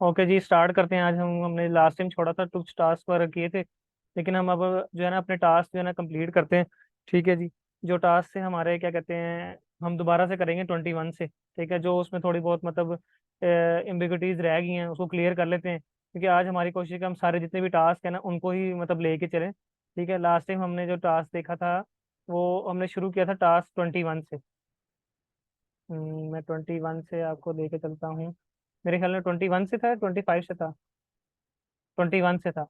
Okay जी, start करते हैं। आज हमने लास्ट टाइम छोड़ा था, कुछ टास्क वगैरह किए थे, लेकिन हम अब जो है ना अपने टास्क जो है ना कंप्लीट करते हैं। ठीक है जी। जो टास्क से हमारे क्या कहते हैं, हम दोबारा से करेंगे 21 से। ठीक है, जो उसमें थोड़ी बहुत मतलब एम्बिग्यूटीज रह गई हैं उसको क्लियर कर लेते हैं, क्योंकि आज हमारी कोशिश है कि हम सारे जितने भी टास्क है ना उनको ही मतलब लेके चलें। ठीक है, लास्ट टाइम हमने जो टास्क देखा था वो हमने शुरू किया था टास्क 21 से। मैं 21 से आपको लेके चलता हूँ। मेरे ख्याल में 21 से था, 25 से था। 21 से था।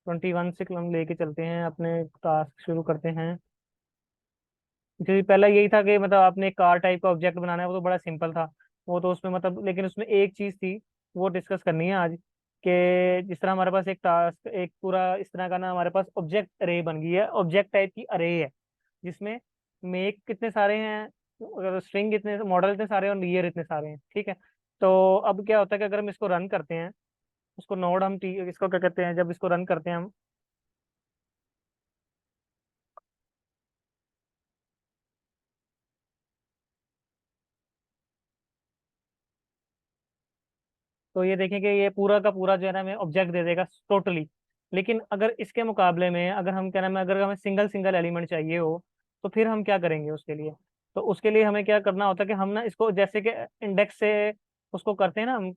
21 से हम लेके चलते हैं, अपने टास्क शुरू करते हैं। क्योंकि पहला यही था कि मतलब आपने एक कार टाइप का ऑब्जेक्ट बनाना है, वो तो बड़ा सिंपल था। वो तो उसमें मतलब, लेकिन उसमें एक चीज थी, वो डिस्कस करनी है आज। कि जिस तरह हमारे पास एक टास्क, एक पूरा इस तरह का ना हमारे पास ऑब्जेक्ट अरे बन गई है, ऑब्जेक्ट टाइप की अरे है, जिसमें मेक कितने सारे हैं, अगर स्ट्रिंग इतने, मॉडल इतने सारे हैं और ईयर इतने सारे हैं। ठीक है। तो अब क्या होता है कि अगर हम इसको रन करते हैं, उसको नोड हम इसको क्या कहते हैं, जब इसको रन करते हैं हम, तो ये देखें कि ये पूरा का पूरा जो है ना हमें ऑब्जेक्ट दे देगा टोटली। लेकिन अगर इसके मुकाबले में अगर हम क्या नाम है, अगर हमें सिंगल सिंगल एलिमेंट चाहिए हो, तो फिर हम क्या करेंगे उसके लिए। तो उसके लिए हमें क्या करना होता है कि हम ना इसको जैसे कि इंडेक्स से उसको करते हैं ना, हम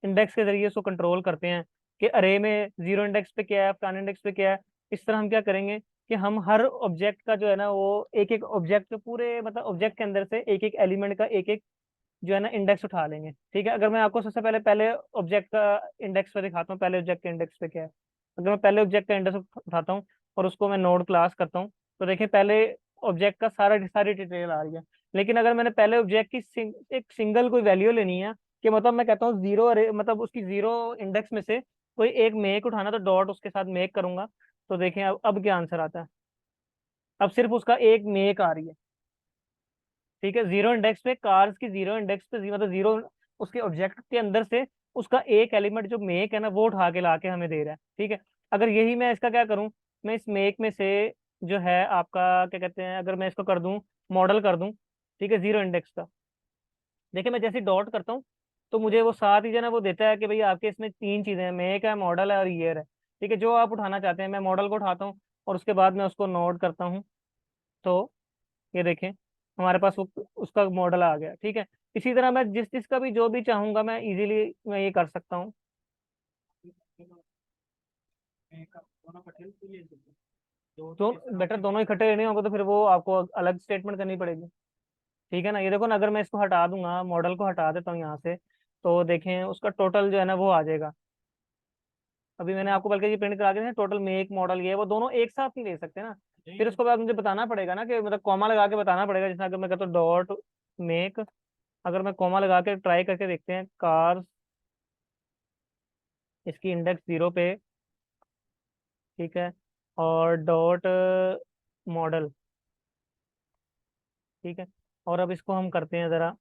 इंडेक्स के जरिए उसको कंट्रोल करते हैं कि अरे में जीरो इंडेक्स पे क्या है, फलाने इंडेक्स पे क्या है। इस तरह हम क्या करेंगे कि हम हर ऑब्जेक्ट का जो है ना वो एक एक ऑब्जेक्ट पूरे मतलब ऑब्जेक्ट के अंदर से एक एक एलिमेंट का एक एक जो है ना इंडेक्स उठा लेंगे। ठीक है, अगर मैं आपको सबसे पहले पहले ऑब्जेक्ट का इंडेक्स पे दिखाता हूँ, पहले ऑब्जेक्ट के इंडेक्स पे क्या है। अगर मैं पहले ऑब्जेक्ट का इंडेक्स उठाता हूँ और उसको मैं नोड क्लास करता हूँ, तो देखिए पहले ऑब्जेक्ट का सारी डिटेल आ रही है। लेकिन अगर मैंने पहले ऑब्जेक्ट की एक सिंगल कोई वैल्यू लेनी है, कि मतलब मैं कहता हूँ जीरो मतलब उसकी जीरो इंडेक्स में से कोई एक मेक उठाना, तो डॉट उसके साथ मेक करूंगा। तो देखें अब क्या आंसर आता है। अब सिर्फ उसका एक मेक आ रही है। ठीक है, जीरो इंडेक्स पे कार्स की जीरो इंडेक्स पे मतलब जीरो उसके ऑब्जेक्ट के अंदर से उसका एक एलिमेंट जो मेक है ना वो उठा के ला के हमें दे रहा है। ठीक है, अगर यही मैं इसका क्या करूं, मैं इस मेक में से जो है आपका क्या कहते हैं, अगर मैं इसको कर दूं, मॉडल कर दूं, ठीक है, जीरो इंडेक्स का। देखिए मैं जैसे डॉट करता हूँ, तो मुझे वो साथ ही जो है ना वो देता है कि भाई आपके इसमें तीन चीजें हैं, मेक है, मॉडल है और ईयर है। ठीक है, जो आप उठाना चाहते हैं मैं मॉडल को उठाता हूँ और उसके बाद मैं उसको नोट करता हूँ। तो ये देखें हमारे पास वो उसका मॉडल आ गया। ठीक है, इसी तरह मैं जिस जिसका भी जो भी चाहूंगा मैं इजीली मैं ये कर सकता हूँ। तो बेटर दोनों इकट्ठे लेने होंगे तो फिर वो आपको अलग स्टेटमेंट करनी पड़ेगी। ठीक है ना, ये देखो ना, अगर मैं इसको हटा दूंगा, मॉडल को हटा देता हूँ यहाँ से, तो देखें उसका टोटल जो है ना वो आ जाएगा। अभी मैंने आपको बल्कि ये प्रिंट करा के टोटल मेक मॉडल ये है, वो दोनों एक साथ नहीं ले सकते ना। फिर उसको बाद मुझे बताना पड़ेगा ना, कि मतलब कॉमा लगा के बताना पड़ेगा। जैसे अगर मैं कहता हूँ डॉट मेक, अगर मैं कॉमा लगा के ट्राई करके देखते हैं, कार इसकी इंडेक्स जीरो पे। ठीक है, और डॉट मॉडल। ठीक है, और अब इसको हम करते हैं ज़रा,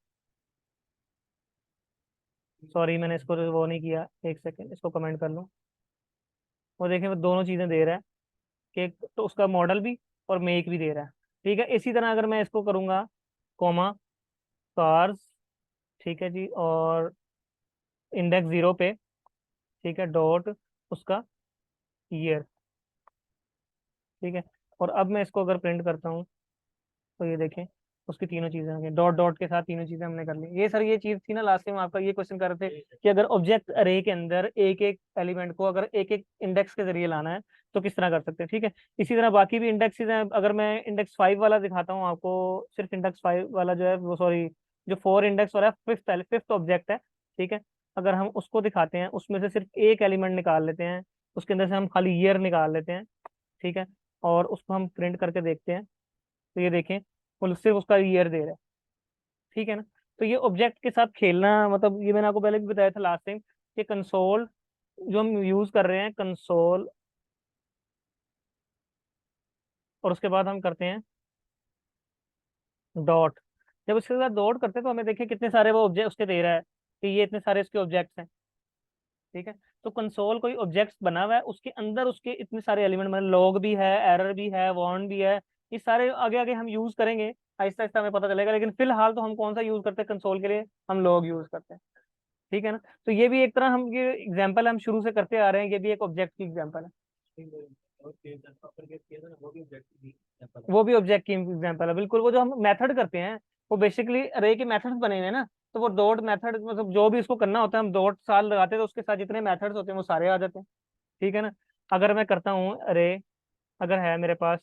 सॉरी मैंने इसको वो नहीं किया, एक सेकेंड इसको कमेंट कर लूँ। वो देखें वो दोनों चीज़ें दे रहा है, कि तो उसका मॉडल भी और मेक भी दे रहा है। ठीक है, इसी तरह अगर मैं इसको करूँगा कॉमा कार्स, ठीक है जी, और इंडेक्स जीरो पे, ठीक है, डॉट उसका ईयर। ठीक है, और अब मैं इसको अगर प्रिंट करता हूँ, तो ये देखें उसकी तीनों चीजें आ गई, डॉट डॉट के साथ तीनों चीजें हमने कर ली। ये सर ये चीज थी ना, लास्ट टाइम आपका ये क्वेश्चन कर रहे थे कि अगर ऑब्जेक्ट अरे के अंदर एक एक एलिमेंट को अगर एक एक इंडेक्स के जरिए लाना है तो किस तरह कर सकते हैं। ठीक है, इसी तरह बाकी भी इंडेक्सेस हैं। अगर मैं इंडेक्स फाइव वाला दिखाता हूँ आपको, सिर्फ इंडेक्स फाइव वाला जो है वो, सॉरी, जो फोर इंडेक्स वाला फिफ्थ फिफ्थ ऑब्जेक्ट है। ठीक है, अगर हम उसको दिखाते हैं, उसमें से सिर्फ एक एलिमेंट निकाल लेते हैं, उसके अंदर से हम खाली ईयर निकाल लेते हैं। ठीक है, और उसको हम प्रिंट करके देखते हैं, तो ये देखें वो सिर्फ उसका ईयर दे रहा है। ठीक है ना, तो ये ऑब्जेक्ट के साथ खेलना, मतलब ये मैंने आपको पहले भी बताया था लास्ट टाइम, कि कंसोल जो हम यूज कर रहे हैं, कंसोल, और उसके बाद हम करते हैं डॉट। जब उसके साथ डॉट करते हैं तो हमें देखिए कितने सारे वो ऑब्जेक्ट उसके दे रहा है, कि ये इतने सारे इसके ऑब्जेक्ट्स हैं। ठीक है, तो कंसोल कोई ऑब्जेक्ट बना हुआ है, उसके अंदर उसके इतने सारे एलिमेंट, मतलब लॉग भी है, एरर भी है, वार्न भी है, ये सारे आगे आगे हम यूज करेंगे, आहिस्ता आहिस्ता हमें पता चलेगा, लेकिन फिलहाल तो हम कौन सा यूज करते हैं कंसोल के लिए, हम लॉग यूज करते हैं। ठीक है ना। तो ये भी एक तरह हम ये एग्जाम्पल हम शुरू से करते आ रहे हैं, ये भी एक ऑब्जेक्ट की एग्जाम्पल है। वो भी ऑब्जेक्ट की एग्जाम्पल है बिल्कुल। वो जो हम मेथड करते हैं वो बेसिकली अरे के मेथड्स बने हुए हैं ना, तो वो डॉट मेथड मतलब जो भी इसको करना होता है हम डॉट साल लगाते हैं तो उसके साथ जितने मेथड्स होते हैं वो सारे आ जाते हैं। ठीक है ना। अगर मैं करता हूँ अरे, अगर है मेरे पास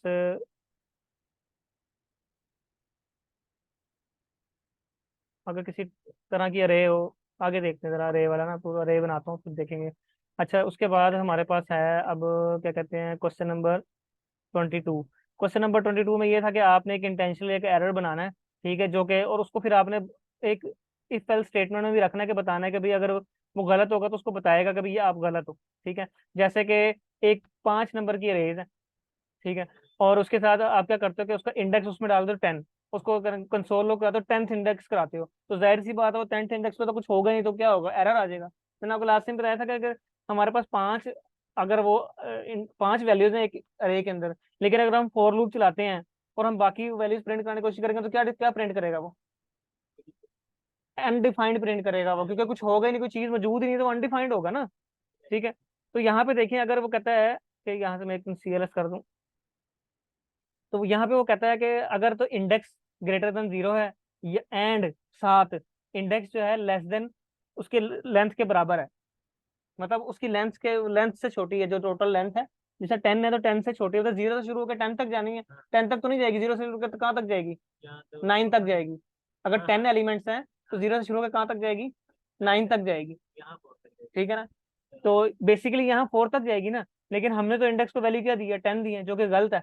अगर किसी तरह की अरे हो, आगे देखते हैं जरा अरे वाला ना, पूरा अरे बनाता हूँ फिर देखेंगे। अच्छा उसके बाद हमारे पास है अब क्या कहते हैं क्वेश्चन नंबर 22। क्वेश्चन नंबर 22 में ये था कि आपने एक इंटेंशनली एक एरर बनाना है, ठीक है, जो कि और उसको फिर आपने एक इफ एल्स स्टेटमेंट में भी रखना है कि बताना है कि भाई अगर वो गलत होगा तो उसको बताएगा कि भाई ये आप गलत हो। ठीक है। जैसे कि एक 5 नंबर की अरेज है, ठीक है, और उसके साथ आप क्या करते हो कि उसका इंडेक्स उसमें डाल दो 10, उसको कंसोल लोग कराते हो 10th इंडेक्स कराते हो, तो जाहिर सी बात है वो 10th इंडेक्स पे तो कुछ होगा नहीं, तो क्या होगा, एरर आ जाएगा। मैंने आपको लास्ट टाइम बताया था कि अगर हमारे पास पांच, अगर वो इन 5 वैल्यूज हैं एक अरे के अंदर, लेकिन अगर हम फॉर लूप चलाते हैं और हम बाकी वैल्यूज प्रिंट करने की कोशिश करेंगे तो क्या क्या प्रिंट करेगा वो, अनडिफाइंड प्रिंट करेगा वो, क्योंकि कुछ होगा ही नहीं, कोई चीज मौजूद ही नहीं, तो अनडिफाइंड होगा ना। ठीक है। तो यहाँ पे देखिए अगर वो कहता है कि यहाँ से मैं एक CLS कर दूं, तो यहाँ पे वो कहता है कि अगर तो इंडेक्स ग्रेटर देन 0 है, एंड साथ इंडेक्स जो है लेस देन उसके लेंथ के बराबर है, मतलब उसकी लेंथ से छोटी है, जो टोटल लेंथ है, जैसे 10 है तो 10 से छोटी है, तो 0 से शुरू होकर 10 तक जानी है। 10 तक तो नहीं जाएगी, 0 से शुरू होकर कहाँ तक जाएगी, 9 तक जाएगी। अगर 10 एलिमेंट्स हैं तो 0 से शुरू होकर कहाँ तक जाएगी, 9 तक जाएगी। ठीक है ना। तो बेसिकली यहाँ 4 तक जाएगी ना, लेकिन हमने तो इंडेक्स को वैल्यू क्या दी है, 10 दी है, जो कि गलत है।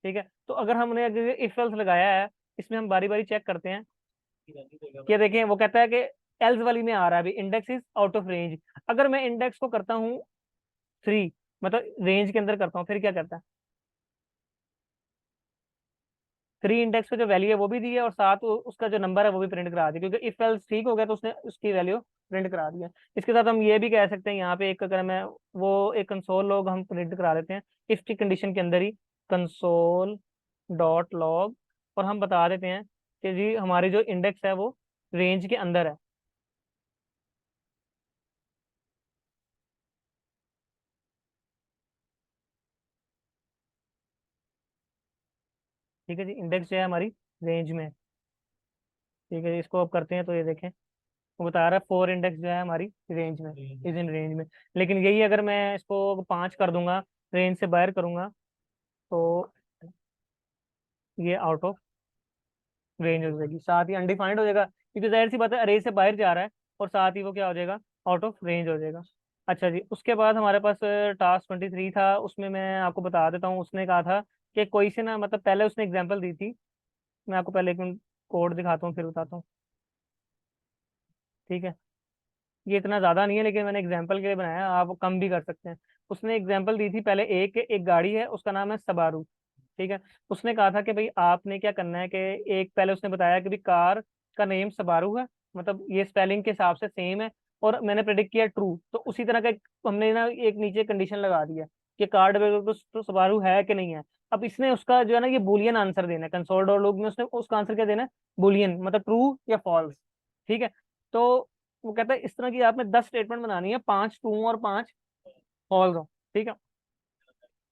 ठीक है। तो अगर हमने अगर इफ एल्स लगाया है, इसमें हम बारी बारी चेक करते हैं कि देखें वो कहता है कि एल्स वाली में आ रहा है अभी index is out of range. अगर मैं इंडेक्स को करता हूँ 3, मतलब रेंज के अंदर करता हूँ, फिर क्या करता है, 3 इंडेक्स पे जो वैल्यू है वो भी दी है और साथ उसका जो नंबर है वो भी प्रिंट करा दिया, क्योंकि इफ एल्स ठीक हो गया तो उसने उसकी वैल्यू प्रिंट करा दिया। इसके साथ हम ये भी कह सकते हैं यहाँ पे एक, अगर मैं वो एक कंसोल लॉग हम प्रिंट करा देते हैं इफ की कंडीशन के अंदर ही, कंसोल डॉट लॉग, और हम बता देते हैं कि जी हमारी जो इंडेक्स है वो रेंज के अंदर है। ठीक है जी, इंडेक्स जो है हमारी रेंज में है। ठीक है जी, इसको अब करते हैं तो ये देखें वो बता रहा है 4 इंडेक्स जो है हमारी रेंज में, इज इन रेंज में। लेकिन यही अगर मैं इसको 5 कर दूंगा, रेंज से बाहर करूंगा, तो ये आउट ऑफ रेंज हो जाएगी, साथ ही अनडिफाइंड हो जाएगा, क्योंकि जाहिर सी बात है अरे से बाहर जा रहा है, और साथ ही वो क्या हो जाएगा, आउट ऑफ रेंज हो जाएगा। अच्छा जी, उसके बाद हमारे पास टास्क 23 था, उसमें मैं आपको बता देता हूँ, उसने कहा था कि कोई से ना, मतलब पहले उसने एग्जाम्पल दी थी, मैं आपको पहले एक मिनट कोड दिखाता हूँ फिर बताता हूँ। ठीक है। ये इतना ज्यादा नहीं है, लेकिन मैंने एग्जाम्पल के लिए बनाया, आप कम भी कर सकते हैं। उसने एग्जाम्पल दी थी पहले, एक एक गाड़ी है उसका नाम है सबारू। ठीक है। उसने कहा था कि भाई आपने क्या करना है कि एक, पहले उसने बताया कि भाई कार का नेम सबारू है, मतलब ये स्पेलिंग के हिसाब से सेम है, और मैंने प्रेडिक्ट किया ट्रू, तो उसी तरह का हमने ना एक नीचे कंडीशन लगा दिया कि कार डेवलपर तो सबारू है कि नहीं है। अब इसने उसका जो है ना ये बुलियन आंसर देना है, कंसोल डॉट लॉग में उसने उसका आंसर क्या देना है, बुलियन, मतलब ट्रू या फॉल्स। ठीक है। तो वो कहता है इस तरह की आपने 10 स्टेटमेंट बनानी है, 5 ट्रू और 5 फॉल्स हो। ठीक है।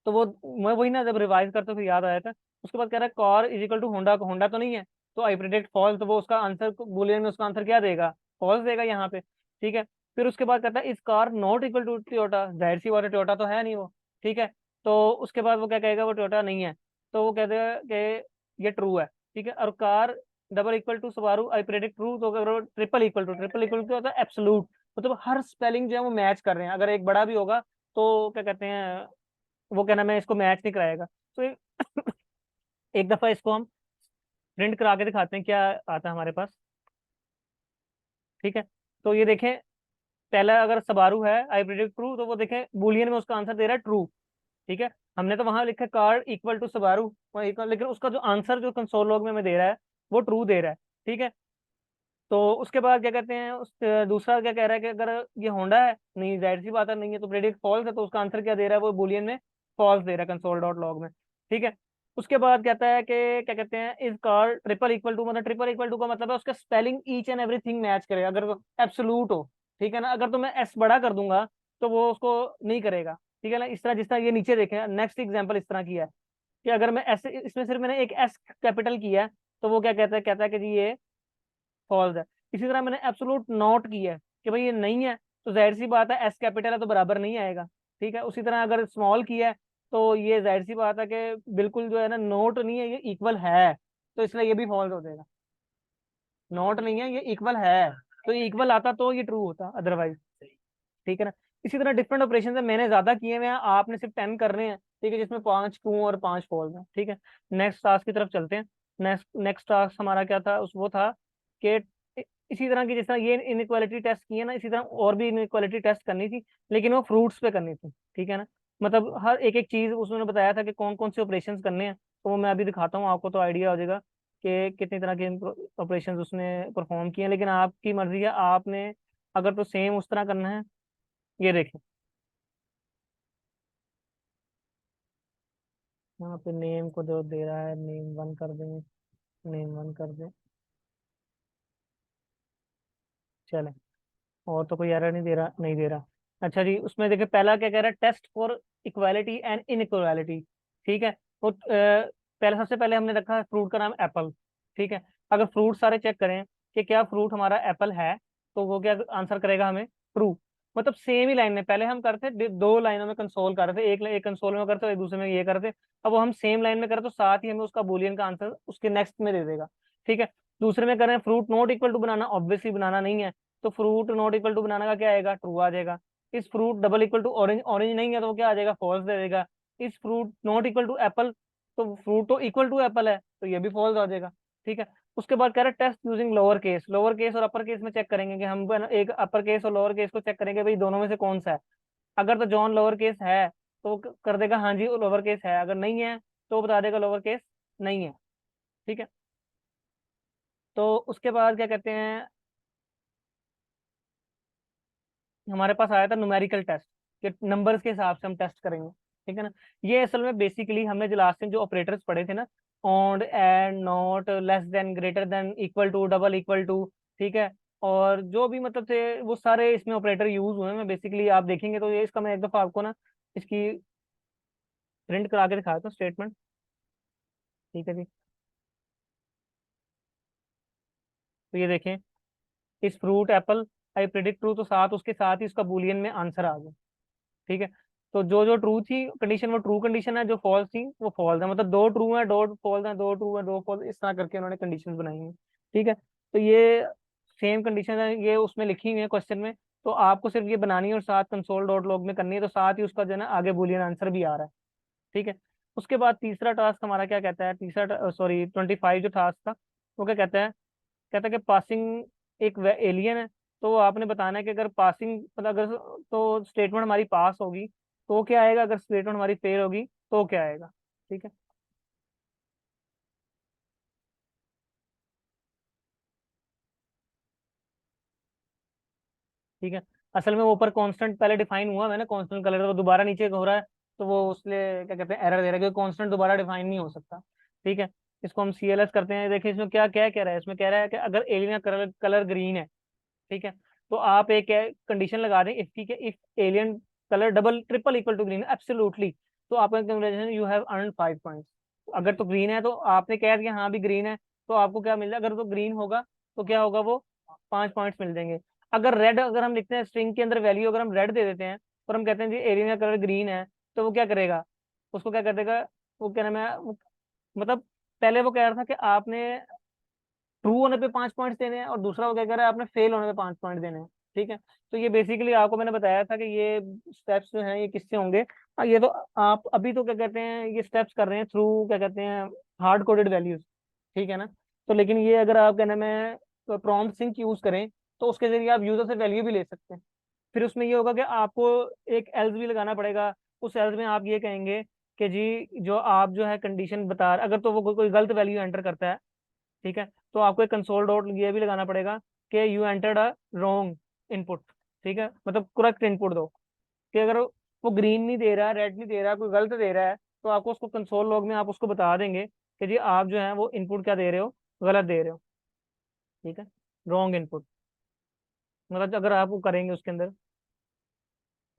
तो वो मैं वही ना जब रिवाइज करता फिर याद आया था। उसके बाद कह रहा है car is equal to Honda, को होंडा तो नहीं है, तो आई प्रिडिक्ट फॉल्स, तो वो उसका आंसर बुलियन में उसका आंसर क्या देगा, फॉल्स देगा यहाँ पे। ठीक है। फिर उसके बाद कहता है is car not equal to Toyota, जाहिर सी बात है टोयोटा तो है नहीं वो। ठीक है। तो उसके बाद वो क्या कहेगा, वो टोयोटा नहीं है, तो वो कहते हैं कि ये ट्रू है। ठीक है। और car double equal to Subaru I predict true, तो अगर triple equal to, triple equal to होता है एब्सोलूट, मतलब हर स्पेलिंग जो है वो मैच कर रहे हैं, अगर एक बड़ा भी होगा तो क्या कहते हैं, वो क्या नाम है, इसको मैच नहीं कराएगा। तो एक दफा इसको हम प्रिंट करा के दिखाते हैं क्या आता है हमारे पास। ठीक है। तो ये देखें, पहला अगर सबारू है आई प्रिडिक्ट ट्रू, तो वो देखें बुलियन में उसका आंसर दे रहा है ट्रू। ठीक है। हमने तो वहां लिखा कार इक्वल टू सबारू, लेकिन उसका जो आंसर जो कंसोल लॉग में हमें दे रहा है वो ट्रू दे रहा है। ठीक है। तो उसके बाद क्या कहते हैं, उस दूसरा क्या कह रहा है कि अगर ये होंडा है, नहीं जाहिर सी बात है नहीं है, तो प्रेडिक्ट फॉल्स है, तो उसका आंसर क्या दे रहा है, वो बुलियन में फॉल्स दे रहा है कंसोल डॉट लॉग में। ठीक है। उसके बाद कहता है कि क्या कहते हैं, इस कार ट्रिपल इक्वल टू, मतलब ट्रिपल इक्वल टू का मतलब है उसका spelling each and everything match करे, अगर एब्सोलूट हो, ठीक है ना। अगर तो मैं एस बड़ा कर दूंगा तो वो उसको नहीं करेगा, ठीक है ना। इस तरह, जिस तरह ये नीचे देखें, नेक्स्ट एग्जांपल इस तरह की है कि अगर मैं ऐसे इसमें सिर्फ मैंने एक एस कैपिटल किया है, तो वो क्या कहता है कि जी ये फॉल्स है। इसी तरह मैंने एब्सोलूट नॉट किया है कि भाई ये नहीं है, तो जाहिर सी बात है एस कैपिटल है तो बराबर नहीं आएगा, ठीक है। उसी तरह अगर स्मॉल किया है, तो ये जाहिर सी बात है कि बिल्कुल जो है ना, नोट नहीं है, ये इक्वल है, तो इसलिए ये भी फॉल्स हो जाएगा। नोट नहीं है, ये इक्वल है, तो ये इक्वल आता तो ये ट्रू होता, अदरवाइज, ठीक है ना। इसी तरह डिफरेंट ऑपरेशन है, मैंने ज्यादा किए हुए हैं, आपने सिर्फ 10 करने हैं, ठीक है, जिसमें 5 ट्रू और 5 फॉल्स हैं, ठीक है। नेक्स्ट टास्क की तरफ चलते हैं। नेक्स्ट नेक्स्ट टास्क हमारा क्या था, उस वो था कि इसी तरह की, जिस तरह ये इनइक्वालिटी टेस्ट किए ना, इसी तरह और भी इनइक्वालिटी टेस्ट करनी थी, लेकिन वो फ्रूट्स पे करनी थी, ठीक है ना। मतलब हर एक एक चीज उसने बताया था कि कौन कौन से ऑपरेशंस करने हैं, तो वो मैं अभी दिखाता हूँ आपको, तो आइडिया हो जाएगा कि कितनी तरह के ऑपरेशंस उसने परफॉर्म किए हैं। लेकिन आपकी मर्जी है, आपने अगर तो सेम उस तरह करना है। ये देखें, यहाँ पे नेम को जो दे रहा है, नेम वन कर दें, नेम वन कर दें, चले। और तो कोई एरर नहीं दे रहा, नहीं दे रहा। अच्छा जी, उसमें देखिए पहला क्या कह रहा है, test for equality and inequality, ठीक है। तो पहले, सबसे पहले हमने रखा है फ्रूट का नाम एप्पल, ठीक है। अगर फ्रूट सारे चेक करें कि क्या फ्रूट हमारा एप्पल है, तो वो क्या आंसर करेगा हमें, ट्रू। मतलब सेम ही लाइन में, पहले हम करते दो लाइनों में कंसोल कर रहे थे, एक कंसोल में करते एक दूसरे में ये करते। अब वो हम सेम लाइन में करें तो साथ ही हमें उसका बुलियन का आंसर उसके नेक्स्ट में दे देगा, ठीक है। दूसरे में करें fruit not equal to banana, obviously banana नहीं है, तो fruit not equal to banana का क्या आएगा, ट्रू आ जाएगा। इस fruit double equal to orange, orange नहीं है तो वो क्या आ जाएगा, फॉल्स दे देगा। Is fruit not equal to apple, तो फ्रूट तो इक्वल टू एप्पल है, तो ये भी फॉल्स आ जाएगा, ठीक है। उसके बाद कह रहा है test using lower case, lower case और अपर केस में चेक करेंगे कि हम एक अपर केस और लोअर केस को चेक करेंगे भाई दोनों में से कौन सा है। अगर तो जॉन लोअर केस है तो वो कर देगा हाँ जी वो लोअर केस है, अगर नहीं है तो वो बता देगा लोअर केस नहीं है, ठीक है। तो उसके बाद क्या कहते हैं, हमारे पास आया था न्यूमेरिकल टेस्ट, कि नंबर्स के हिसाब से हम टेस्ट करेंगे, ठीक है ना। ये असल में बेसिकली हमने जो लास्ट में जो ऑपरेटर्स पढ़े थे ना, and, and, not, less than, greater than, equal to, double equal to, ठीक है। और जो भी मतलब थे वो सारे इसमें ऑपरेटर यूज हुए हैं, बेसिकली आप देखेंगे तो ये इसका मैं एक दफा आपको ना इसकी प्रिंट करा के दिखाता हूँ स्टेटमेंट, ठीक है जी। तो ये देखें, इस fruit Apple I predict true, तो साथ उसके साथ ही उसका बुलियन में आंसर आ गया, ठीक है। तो जो जो ट्रू थी कंडीशन वो ट्रू कंडीशन है, जो फॉल्स थी वो फॉल्स है, मतलब दो ट्रू है दो फॉल्स है, दो ट्रू है दो फॉल्स, इस तरह करके उन्होंने कंडीशन बनाई है, ठीक है। तो ये सेम कंडीशन है, ये उसमें लिखी हुई है क्वेश्चन में, तो आपको सिर्फ ये बनानी है और साथ कंसोल डॉट लॉग में करनी है, तो साथ ही उसका जो है ना आगे बुलियन आंसर भी आ रहा है, ठीक है। उसके बाद तीसरा टास्क हमारा क्या कहता है, तीसरा सॉरी 25 जो टास्क था, वो क्या कहता है, कहता है कि पासिंग एक एलियन है, तो वो आपने बताना है कि अगर पासिंग मतलब अगर तो स्टेटमेंट हमारी पास होगी तो क्या आएगा, अगर स्टेटमेंट हमारी फेल होगी तो क्या आएगा, ठीक है। ठीक है, असल में वो ऊपर कांस्टेंट पहले डिफाइन हुआ है ना, कांस्टेंट कलर, तो दोबारा नीचे हो रहा है, तो वो उसने क्या कहते हैं एरर दे रहा है, क्योंकि कांस्टेंट दोबारा डिफाइन नहीं हो सकता, ठीक है। इसको हम CLS करते हैं, देखिए इसमें क्या क्या कह रहा है, इसमें कह रहा है कि अगर एलियन का कलर कलर ग्रीन है, ठीक है, तो आप एक कंडीशन लगा दें इफ की, if alien colour double triple equal to green absolutely, तो आपका congratulation you have earn 5 points. अगर तो ग्रीन है तो आपने कह दिया हाँ भी ग्रीन है, तो आपको क्या मिल जाएगा, अगर तो ग्रीन होगा तो क्या होगा, वो 5 पॉइंट्स मिल जाएंगे। अगर रेड, अगर हम लिखते हैं स्ट्रिंग के अंदर वैल्यू अगर हम रेड दे देते हैं और हम कहते हैं जी एलियन का कलर ग्रीन है, तो वो क्या करेगा, उसको क्या कर देगा, वो क्या नाम है मतलब पहले वो कह रहा था कि आपने ट्रू होने पे 5 पॉइंट्स देने हैं, और दूसरा वो क्या कह रहा है आपने फेल होने पे 5 पॉइंट देने हैं, ठीक है। तो ये बेसिकली आपको मैंने बताया था कि ये स्टेप्स जो हैं ये किससे होंगे। ये तो आप अभी तो क्या कहते हैं ये स्टेप्स कर रहे हैं थ्रू क्या कहते हैं हार्ड कोडेड वैल्यूज, ठीक है ना। तो लेकिन ये अगर आप कहना में प्रॉम्प्ट सिंक यूज करें, तो उसके जरिए आप यूजर से वैल्यू भी ले सकते हैं। फिर उसमें ये होगा कि आपको एक एल्स भी लगाना पड़ेगा, उस एल्स में आप ये कहेंगे कि जी जो आप जो है कंडीशन बता, अगर तो वो कोई गलत वैल्यू एंटर करता है, ठीक है, तो आपको एक कंसोल डॉट ये भी लगाना पड़ेगा कि you entered a wrong input, ठीक है, मतलब करेक्ट इनपुट दो, कि अगर वो ग्रीन नहीं दे रहा, रेड नहीं दे रहा, कोई गलत दे रहा है, तो आपको उसको कंसोल लॉग में आप उसको बता देंगे कि जी आप जो है वो इनपुट क्या दे रहे हो, गलत दे रहे हो। ठीक है, रॉन्ग इनपुट, मतलब अगर आप वो करेंगे उसके अंदर,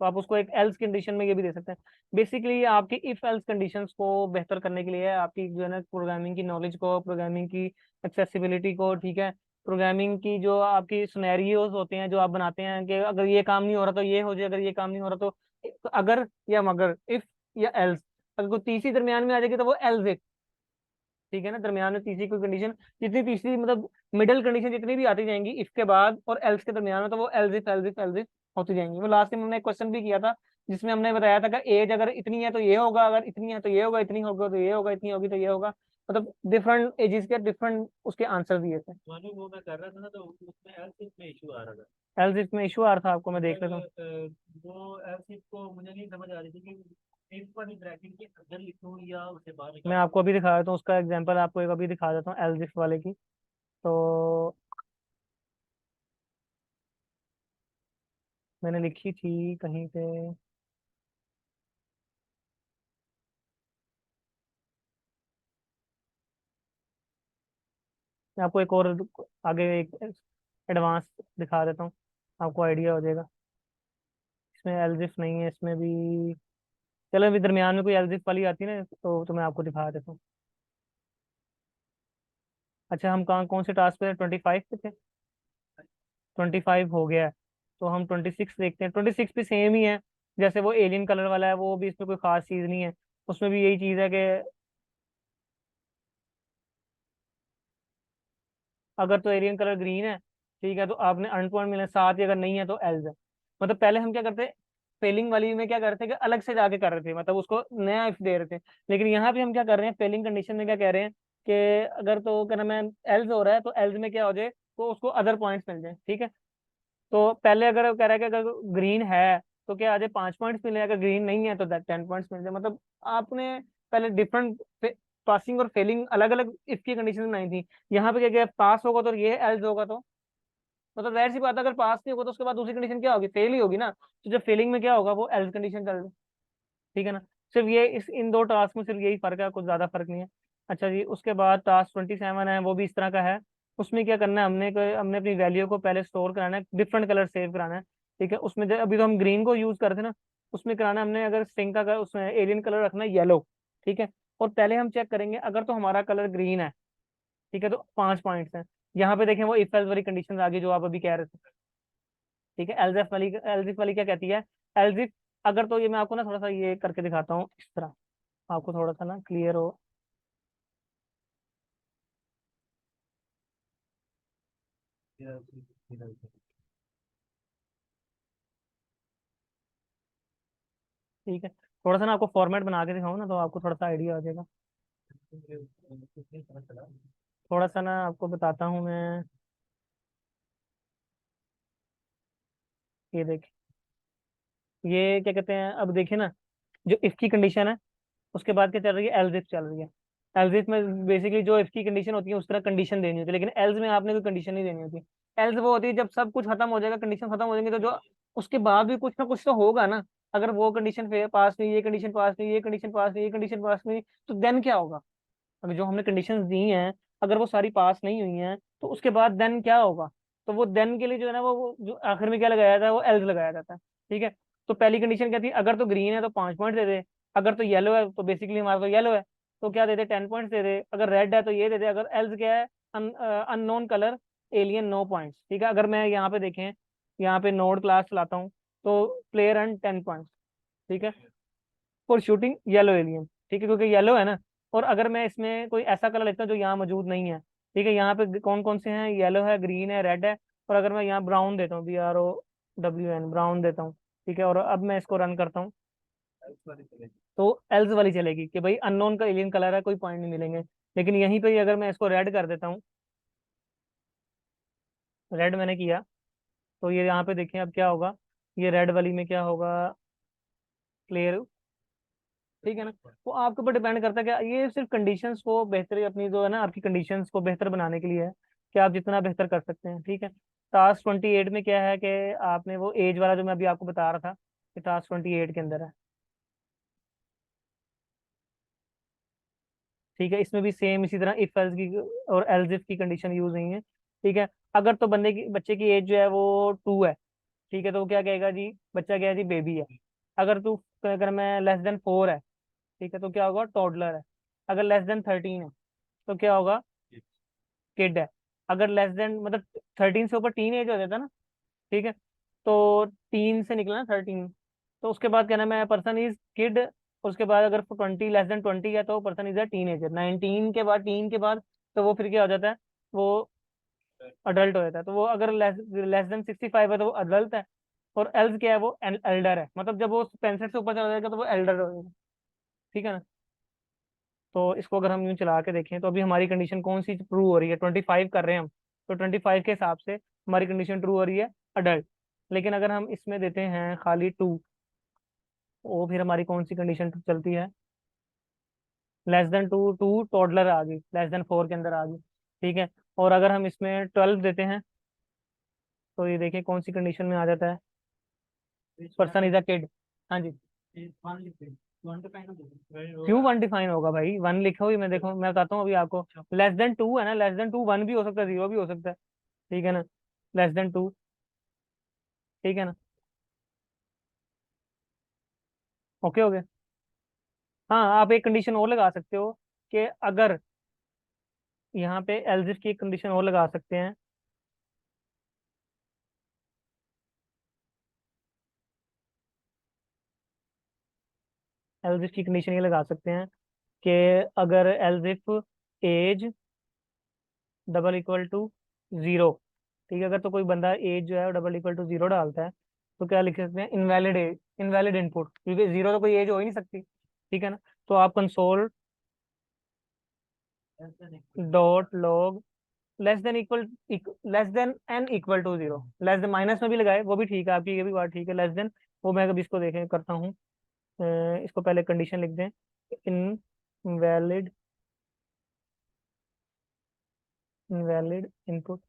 तो आप उसको एक एल्स कंडीशन में ये भी दे सकते हैं। बेसिकली ये आपकी इफ एल्स कंडीशंस को बेहतर करने के लिए है, आपकी जो है ना प्रोग्रामिंग की नॉलेज को, प्रोग्रामिंग की एक्सेसिबिलिटी को, ठीक है, प्रोग्रामिंग की जो आपकी सिनेरियोज होते हैं जो आप बनाते हैं कि अगर ये काम नहीं हो रहा तो ये हो जाए, अगर ये काम नहीं हो रहा तो अगर या मगर, इफ या एल्स, अगर कोई तीसरी दरमियान में आ जाएगी तो वो एल्स। ठीक है ना, दरमियान में तीसरी कोई कंडीशन, जितनी तीसरी मतलब मिडिल कंडीशन जितनी भी आती जाएंगी इफ के बाद और एल्स के दरमियान में, तो वो else if else if else if होती जाएंगी। वो लास्ट में हमने एक क्वेश्चन भी किया था जिसमें हमने बताया था कि एज अगर इतनी है तो ये होगा, अगर इतनी है तो ये होगा, इतनी होगा तो ये होगा, इतनी होगी तो ये होगा। मतलब डिफरेंट एजेस के डिफरेंट उसके आंसर दिए थे। मानो वो मैं कर रहा था ना, तो उसमें एलसिफ में इशू आ रहा था। एल्स इफ में इशू आ रहा था आपको, मैं देख लेता हूँ। वो एलसिफ को मुझे नहीं समझ आ रही थी कि एक वाली ब्रैकेट के अंदर लिखूं या उसे बाहर मैं निकाल दूं। आपको अभी दिखा देता हूँ उसका एग्जाम्पल, आपको एक अभी दिखा देता हूँ एल्स इफ वाले की। तो मैंने लिखी थी कहीं पे, मैं आपको एक और आगे एक एडवांस दिखा देता हूँ, आपको आइडिया हो जाएगा। इसमें एलजिफ नहीं है इसमें भी। चलो अभी दरमियान में कोई एलजिफ वाली आती है ना, तो मैं आपको दिखा देता हूँ। अच्छा हम कहाँ कौन से टास्क पे 25 पे थे? 25 हो गया है, तो हम 26 देखते हैं। 26 भी सेम ही है, जैसे वो एलियन कलर वाला है, वो भी इसमें कोई खास चीज़ नहीं है। उसमें भी यही चीज़ है कि अगर तो एरियन कलर ग्रीन है, ठीक है, तो आपने अर्न पॉइंट मिले 7 ही, अगर नहीं है तो एल्स है। मतलब पहले हम क्या करते, फेलिंग वाली में क्या करते कि अलग से जाके कर रहे थे, मतलब उसको नया इफ दे रहे थे। लेकिन यहाँ पे हम क्या कर रहे हैं, फेलिंग कंडीशन में क्या कह रहे हैं कि अगर तो क्या नाम है एल्स हो रहा है, तो एल्स में क्या हो जाए, तो उसको अदर पॉइंट्स मिल जाए। ठीक है, तो पहले अगर वो कह रहा है कि अगर ग्रीन है तो क्या आ जाए 5 पॉइंट्स मिले, अगर ग्रीन नहीं है तो 10 पॉइंट्स मिल जाए। मतलब आपने पहले डिफरेंट पासिंग और फेलिंग अलग अलग इसकी कंडीशन बनाई थी। यहाँ पे क्या क्या पास होगा तो ये एल्स होगा, तो मतलब जाहिर सी बात है, अगर पास नहीं होगा तो उसके बाद दूसरी कंडीशन क्या होगी, फेल ही होगी ना। तो जब फेलिंग में क्या होगा, वो एल्स कंडीशन चल। ठीक है ना, सिर्फ ये इस इन दो टास्क में सिर्फ यही फर्क है, कुछ ज्यादा फर्क नहीं है। अच्छा जी, उसके बाद टास्क 27 है, वो भी इस तरह का है। उसमें क्या करना है, हमने अपनी वैल्यू को पहले स्टोर कराना है, डिफरेंट कलर सेव कराना है। ठीक है, उसमें अभी तो हम ग्रीन को यूज कर रहे थे ना, उसमें कराना है हमने, अगर स्ट्रिंग का उसमें एलियन कलर रखना है येलो। ठीक है, और पहले हम चेक करेंगे अगर तो हमारा कलर ग्रीन है, ठीक है, तो 5 पॉइंट्स हैं। यहाँ पे देखें वो इफ एल्स वाली कंडीशन आ गई जो आप अभी कह रहे थे। ठीक है, एल्जिफ वाली क्या कहती है, एल्जिफ अगर तो ये मैं आपको ना थोड़ा सा ये करके दिखाता हूँ इस तरह, आपको थोड़ा सा ना क्लियर हो। ठीक है, थोड़ा सा ना आपको फॉर्मेट बना के दिखाऊँ ना, तो आपको थोड़ा सा आइडिया हो जाएगा। थोड़ा सा ना आपको बताता हूँ मैं। ये देखिए, ये क्या कहते हैं, अब देखिए ना, जो इफ की कंडीशन है उसके बाद क्या चल रही है, एल्स इफ चल रही है। एल्स इफ में बेसिकली जो इफ की कंडीशन होती है उस तरह कंडीशन देनी होती है, लेकिन एल्स में आपने कोई कंडीशन नहीं देनी होती। एल्स वो होती है जब सब कुछ खत्म हो जाएगा, कंडीशन खत्म हो जाएंगे, तो जो उसके बाद भी कुछ ना कुछ तो होगा ना। अगर वो कंडीशन पास नहीं, ये कंडीशन पास नहीं, ये कंडीशन पास नहीं, ये कंडीशन पास नहीं, तो देन क्या होगा। अगर जो हमने कंडीशंस दी हैं, अगर वो सारी पास नहीं हुई हैं, तो उसके बाद देन क्या होगा। तो वो देन के लिए जो है ना, वो जो आखिर में क्या लगाया जाता है, वो एल्स लगाया जाता है। ठीक है, तो पहली कंडीशन क्या थी, अगर तो ग्रीन है तो 5 पॉइंट दे दे, अगर तो येलो है तो बेसिकली हमारा तो येलो है, तो क्या दे दे, 10 पॉइंट्स दे दे, अगर रेड है तो ये दे दे, अगर एल्स क्या है, unknown colour alien, no points. ठीक है, अगर मैं यहाँ पे देखें, यहाँ पे नोड क्लास चलाता हूँ, तो प्लेयर अर्न 10 पॉइंट्स। ठीक है, फॉर शूटिंग येलो एलियन। ठीक है, क्योंकि येलो है ना। और अगर मैं इसमें कोई ऐसा कलर लेता हूँ जो यहाँ मौजूद नहीं है, ठीक है, यहाँ पे कौन कौन से हैं, येलो है, ग्रीन है, रेड है, और अगर मैं यहाँ ब्राउन देता हूँ, BROWN, ब्राउन देता हूँ, ठीक है, और अब मैं इसको रन करता हूँ, तो एल्स वाली चलेगी कि भाई अननोन का एलियन कलर है, कोई पॉइंट नहीं मिलेंगे। लेकिन यहीं पे ही अगर मैं इसको रेड कर देता हूँ, रेड मैंने किया, तो ये यहाँ पे देखें अब क्या होगा, ये रेड वाली में क्या होगा, क्लियर। ठीक है ना, वो आपके ऊपर डिपेंड करता है कि ये सिर्फ कंडीशंस को बेहतर, अपनी जो है ना आपकी कंडीशंस को बेहतर बनाने के लिए है, कि आप जितना बेहतर कर सकते हैं। ठीक है, टास्क 28 में क्या है कि आपने वो एज वाला जो मैं अभी आपको बता रहा था, कि टास्क 28 के अंदर है। ठीक है, इसमें भी सेम इसी तरह इफ एल्स की और एल्स इफ की कंडीशन यूज नहीं है। ठीक है, अगर तो बच्चे की एज जो है वो 2 है, ठीक है, तो वो क्या कहेगा जी, बच्चा क्या है जी, बेबी है। अगर मैं लेस देन 4 है, ठीक है, तो क्या होगा, टॉडलर है। अगर लेस देन 13 है तो क्या होगा, किड है। अगर लेस देन मतलब 13 से ऊपर टीन एज हो जाता है ना, ठीक है, तो टीन से निकला ना 13, तो उसके बाद क्या नाम है, पर्सन इज किड। उसके बाद अगर 20 है तो person is a teenager. 19 के बाद, टीन के बाद, तो वो फिर क्या हो जाता है, वो अडल्ट हो जाता है। तो वो अगर लेस देन 65 है तो वो अडल्ट है। और एल्स क्या है, वो एल्डर है, मतलब जब वो 65 से ऊपर चला जाएगा तो वो एल्डर हो जाएगा। ठीक है ना। तो इसको अगर हम यूं चला के देखें तो अभी हमारी कंडीशन कौन सी ट्रू हो रही है, 25 कर रहे हैं हम, तो 25 के हिसाब से हमारी कंडीशन ट्रू हो रही है, अडल्ट। लेकिन अगर हम इसमें देते हैं खाली 2, वो फिर हमारी कौन सी कंडीशन चलती है, लेस देन 2, टू टॉडलर आ गई, लेस देन 4 के अंदर आ गई। ठीक है, और अगर हम इसमें 12 देते हैं तो ये देखिए कौन सी कंडीशन में आ जाता है, पर्सन इज अ किड। हाँ जी। वन लिखते हैं, वन तो काइंड ऑफ क्यों वन डिफाइन होगा भाई, वन लिखा हुई मैं देखो, मैं बताता हूँ अभी आपको। लेस देन 2 है ना, लेस देन 2 वन भी हो सकता है, जीरो भी हो सकता है। ठीक है ना, लेस देन 2। ठीक है ना। ओके हो गया। हाँ, आप एक कंडीशन और लगा सकते हो कि अगर यहाँ पे एल्सिफ की एक कंडीशन और लगा सकते हैं। एल्सिफ की कंडीशन ये लगा सकते हैं कि अगर elif age double equal to 0, ठीक है, अगर तो कोई बंदा एज जो है डबल इक्वल टू 0 डालता है तो क्या लिख सकते हैं, इनवैलिड एज, इनवैलिड इनपुट, क्योंकि 0 तो कोई एज हो ही नहीं सकती। ठीक है ना। तो आप console dot log less than equal, less than and equal to 0, less than minus में भी लगाए वो भी ठीक है, आपकी ये भी बात ठीक है, लेस देन। वो मैं कभी इसको देखें करता हूँ। इसको पहले कंडीशन लिख दें, इनवैलिड, इनवैलिड इनपुट।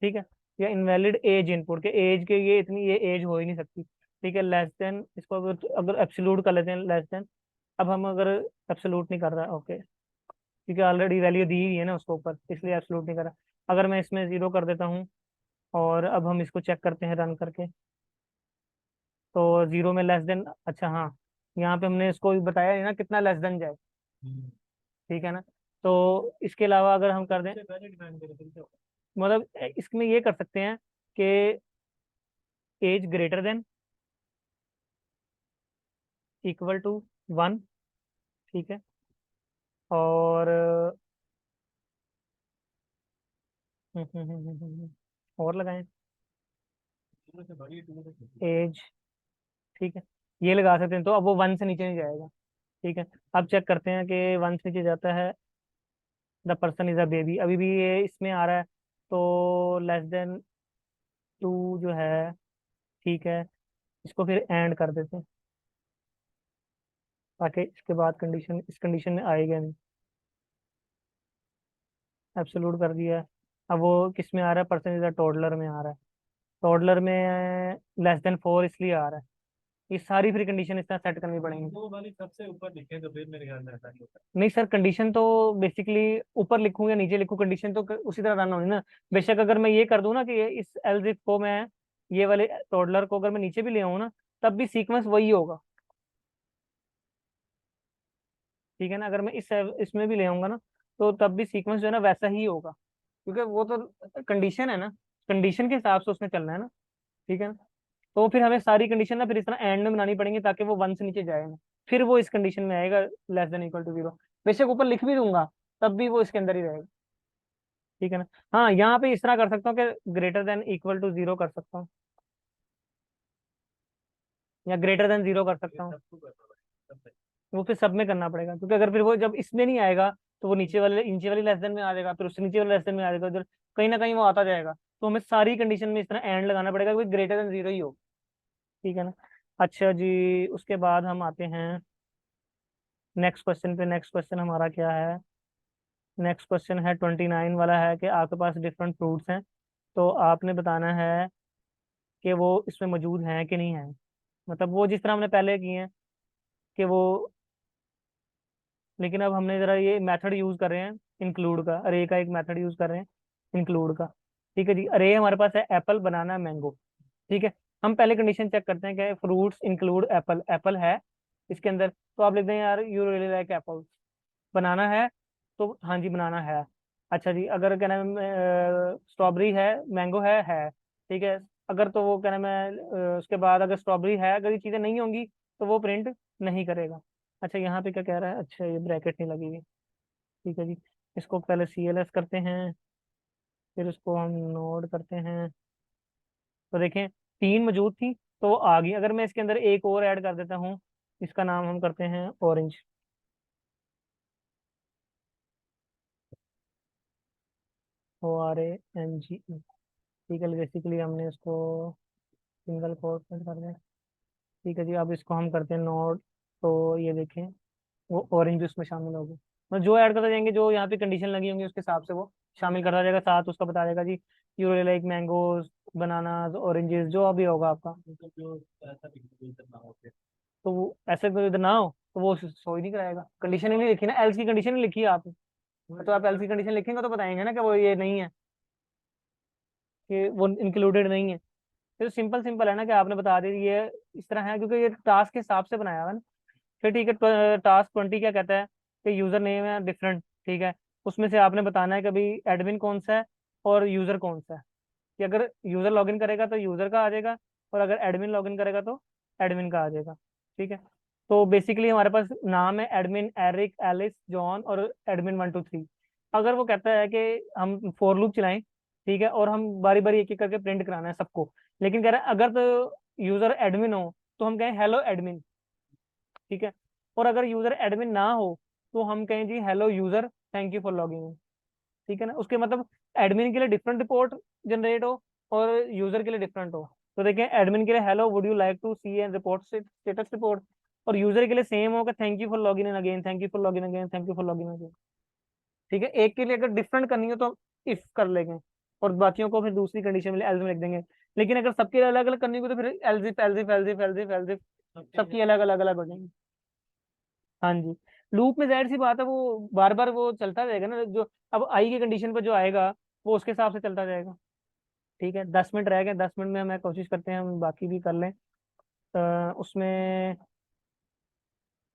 ठीक है, या इनवैलिड एज इनपुट के, एज के ये इतनी ये एज हो ही नहीं सकती। ठीक है, लेस देन, इसको अगर अगर एब्सोल्यूट कर लेते हैं, लेस देन। अब हम अगर एब्सोल्यूट नहीं कर रहा, ओके, क्योंकि ऑलरेडी वैल्यू दी हुई है ना उसके ऊपर, इसलिए एब्सोल्यूट नहीं कर रहा। अगर मैं इसमें 0 कर देता हूँ और अब हम इसको चेक करते हैं रन करके, तो 0 में लेस देन, अच्छा हाँ, यहाँ पे हमने इसको बताया है ना कितना लेस देन जाए। ठीक है ना। तो इसके अलावा अगर हम कर दें, मतलब इसमें ये कर सकते हैं कि age greater than equal to 1। ठीक है, और और लगाएं एज। ठीक है, ये लगा सकते हैं, तो अब वो 1 से नीचे नहीं जाएगा। ठीक है, अब चेक करते हैं कि 1 से नीचे जाता है, the person is a baby, अभी भी ये इसमें आ रहा है, तो लेस देन 2 जो है, ठीक है, इसको फिर एंड कर देते हैं ताकि इसके बाद कंडीशन इस कंडीशन में आएगा नहीं। एब्सोल्यूट कर दिया है। अब वो किस में आ रहा है, पर्सन इज अ टोडलर में आ रहा है। टोडलर में लेस देन 4 इसलिए आ रहा है। ये सारी फिर कंडीशन इस तरह सेट करनी पड़ेंगी। वो वाली सबसे ऊपर लिखे तो फिर मेरे ख्याल में ऐसा नहीं होता। नहीं सर, कंडीशन तो बेसिकली ऊपर लिखूं या नीचे लिखूं, कंडीशन तो उसी तरह रन होनी ना। बेशक अगर मैं ये कर दूं ना कि इस एल्सिफ को मैं, ये वाले टोडलर को अगर मैं नीचे भी ले आऊं ना, तब भी सीक्वेंस वही होगा। ठीक है ना, अगर मैं इसमें भी ले आऊंगा ना, तो तब भी सीक्वेंस जो है ना वैसा ही होगा, क्योंकि वो तो कंडीशन है ना, कंडीशन के हिसाब से उसमें चलना है ना। ठीक है ना। तो फिर हमें सारी कंडीशन ना फिर इस तरह एंड में बनानी पड़ेंगी ताकि वो 1 से नीचे जाए ना, फिर वो इस कंडीशन में आएगा, लेस देन इक्वल टू 0। बेशक ऊपर लिख भी दूंगा, तब भी वो इसके अंदर ही रहेगा। ठीक है ना। हाँ, यहाँ पे इस तरह कर सकता हूँ कि greater than equal to 0 कर सकता हूँ, या greater than 0 कर सकता हूँ। सबको करना पड़ेगा तब तक। वो फिर सब में करना पड़ेगा, क्योंकि अगर फिर वो जब इसमें नहीं आएगा तो वो नीचे वाली लेस देन में आ जाएगा, फिर उससे नीचे वाले लेस देन में आ जाएगा, उधर कहीं ना कहीं वो आता जाएगा। तो हमें सारी कंडीशन में इस तरह एंड लगाना पड़ेगा कि greater than 0 ही हो। ठीक है ना। अच्छा जी, उसके बाद हम आते हैं नेक्स्ट क्वेश्चन पे। नेक्स्ट क्वेश्चन हमारा क्या है, नेक्स्ट क्वेश्चन है 29 वाला, है कि आपके पास डिफरेंट फ्रूट्स हैं, तो आपने बताना है कि वो इसमें मौजूद हैं कि नहीं है। मतलब वो जिस तरह हमने पहले किए हैं कि वो लेकिन अब हमने जरा ये मेथड यूज कर रहे हैं इंक्लूड का, अरे का एक मेथड यूज कर रहे हैं इंक्लूड का। ठीक है जी, अरे हमारे पास है एप्पल बनाना मैंगो। ठीक है, हम पहले कंडीशन चेक करते हैं कि फ्रूट्स इंक्लूड एप्पल, एप्पल है इसके अंदर, तो आप लिखते हैं यार यू रियली लाइक एप्पल। बनाना है, तो हाँ जी बनाना है। अच्छा जी, अगर क्या नाम है स्ट्रॉबेरी है, मैंगो है। ठीक है, अगर तो वो क्या नाम है उसके बाद अगर स्ट्रॉबेरी है, अगर ये चीज़ें नहीं होंगी तो वो प्रिंट नहीं करेगा। अच्छा यहाँ पे क्या कह रहा है, अच्छा ये ब्रैकेट नहीं लगी हुई। ठीक है जी, इसको पहले CLS करते हैं, फिर उसको हम नोड करते हैं। तो देखें, तीन मौजूद थी तो वो आ गई। अगर मैं इसके अंदर एक और ऐड कर देता हूँ, इसका नाम हम करते हैं ऑरेंज। ORANGE। ठीक है, बेसिकली हमने इसको सिंगल कोट में कर दिया। ठीक है जी, अब इसको हम करते हैं नोड। तो ये देखें, वो ऑरेंज भी उसमें शामिल होगी। मतलब जो ऐड करते जाएंगे, जो यहाँ पे कंडीशन लगी होंगी उसके हिसाब से वो शामिल करता जाएगा, साथ उसका बता देगा जी you really like mangoes, bananas, oranges, जो अभी होगा आपका। मतलब जो ऐसा बिल्कुल ना हो फिर। तो वो ऐसे कोई इधर ना हो तो वो शो ही नहीं कराएगा। कंडीशन ही नहीं लिखी ना, एल्स की कंडीशन ही लिखी है आप, तो आप एल्स की कंडीशन लिखेंगे तो बताएंगे ना कि वो ये नहीं है, कि वो इंक्लूडेड नहीं है। तो सिंपल सिंपल है ना कि आपने बता दी ये इस तरह है, क्योंकि ये टास्क के हिसाब से बनाया हुआ है ना। फिर ठीक है, टास्क 20 क्या कहता है कि यूजर नेम है डिफरेंट। ठीक है, उसमें से आपने बताना है कि भाई एडमिन कौन सा है और यूजर कौन सा है। कि अगर यूजर लॉगिन करेगा तो यूजर का आ जाएगा, और अगर एडमिन लॉगिन करेगा तो एडमिन का आ जाएगा। ठीक है, तो बेसिकली हमारे पास नाम है एडमिन एरिक एलिस जॉन और एडमिन 1 2 3। अगर वो कहता है कि हम फॉर लूप चलाएं, ठीक है, और हम बारी बारी एक एक करके प्रिंट कराना है सबको, लेकिन कह रहा है अगर तो यूजर एडमिन हो तो हम कहें हेलो एडमिन। ठीक है, और अगर यूजर एडमिन ना हो तो हम कहें जी hello user, thank you for logging in. ठीक है ना, उसके मतलब एडमिन के लिए डिफरेंट रिपोर्ट जनरेट हो और यूजर के लिए डिफरेंट हो। तो देखें, एडमिन के लिए hello would you like to see and report status report, और यूजर के लिए सेम होगा thank you for login in again, thank you for login in, thank you for login in. ठीक है, एक के लिए अगर डिफरेंट करनी हो तो इफ कर लेंगे, और बाकियों को फिर दूसरी कंडीशन में एल्स में लिख देंगे। लेकिन अगर सबके लिए अलग अलग करनी हो तो फिर else if else if else if else if else if सबकी अलग अलग अलग हो जाएंगी। हाँ जी, लूप में जाहिर सी बात है वो बार बार वो चलता रहेगा ना, जो अब आई की कंडीशन पर जो आएगा वो उसके हिसाब से चलता जाएगा। ठीक है, 10 मिनट रह गए, 10 मिनट में हमें कोशिश करते हैं हम बाकी भी कर लें। उसमें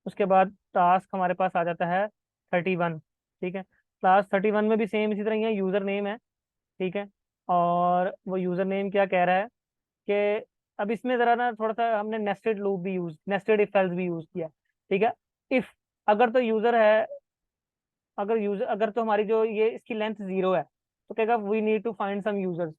उसके बाद टास्क हमारे पास आ जाता है 31। ठीक है, टास्क 31 में भी सेम इसी तरह ही है, यूजर नेम है। ठीक है, और वो यूजर नेम क्या कह रहा है कि अब इसमें जरा ना थोड़ा सा हमने नेस्टेड लूप भी यूज, नेस्टेड इफ एल्स भी यूज किया। ठीक है, इफ अगर तो यूजर है, अगर तो हमारी जो ये इसकी लेंथ 0 है तो कहेगा we need to find some users.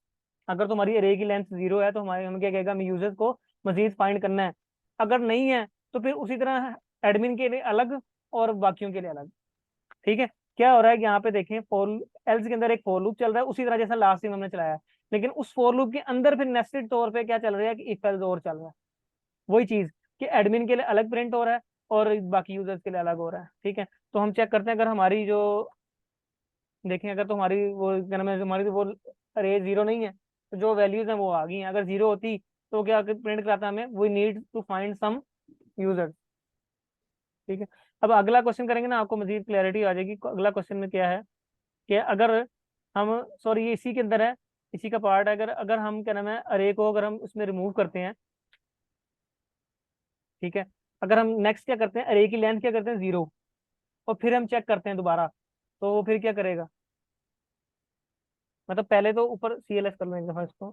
अगर तो हमारी अरे की लेंथ 0 है तो हमारे हम क्या कहेगा, हमें यूजर्स को मजीद फाइंड करना है। अगर नहीं है तो फिर उसी तरह एडमिन के लिए अलग और बाकियों के लिए अलग। ठीक है, क्या हो रहा है कि यहाँ पे देखें फॉर एल्स के अंदर एक फॉर लूप चल रहा है उसी तरह जैसा लास्ट टाइम हमने चलाया है, लेकिन उस फॉर लूप के अंदर फिर नेस्टेड तौर पे क्या चल रहा है कि इफ एल्स और चल रहा है। वही चीज कि एडमिन के लिए अलग प्रिंट हो रहा है और बाकी यूजर्स के लिए अलग हो रहा है। ठीक है, तो हम चेक करते हैं, अगर हमारी जो देखें, अगर तो हमारी वो क्या नाम है, हमारी तो वो अरे 0 नहीं है, तो जो वैल्यूज हैं वो आ गई हैं। अगर 0 होती तो क्या प्रिंट कराता हमें, we need to find some user. ठीक है, अब अगला क्वेश्चन करेंगे ना आपको मजीद क्लैरिटी आ जाएगी। अगला क्वेश्चन में क्या है कि अगर हम, सॉरी ये इसी के अंदर है, इसी का पार्ट है, अगर अगर हम क्या नाम है अरे को अगर हम उसमें रिमूव करते हैं। ठीक है, अगर हम नेक्स्ट क्या करते हैं, अरे की लेंथ क्या करते हैं 0, और फिर हम चेक करते हैं दोबारा, तो वो फिर क्या करेगा। मतलब पहले तो ऊपर CLS कर लेंगे फर्स्ट को।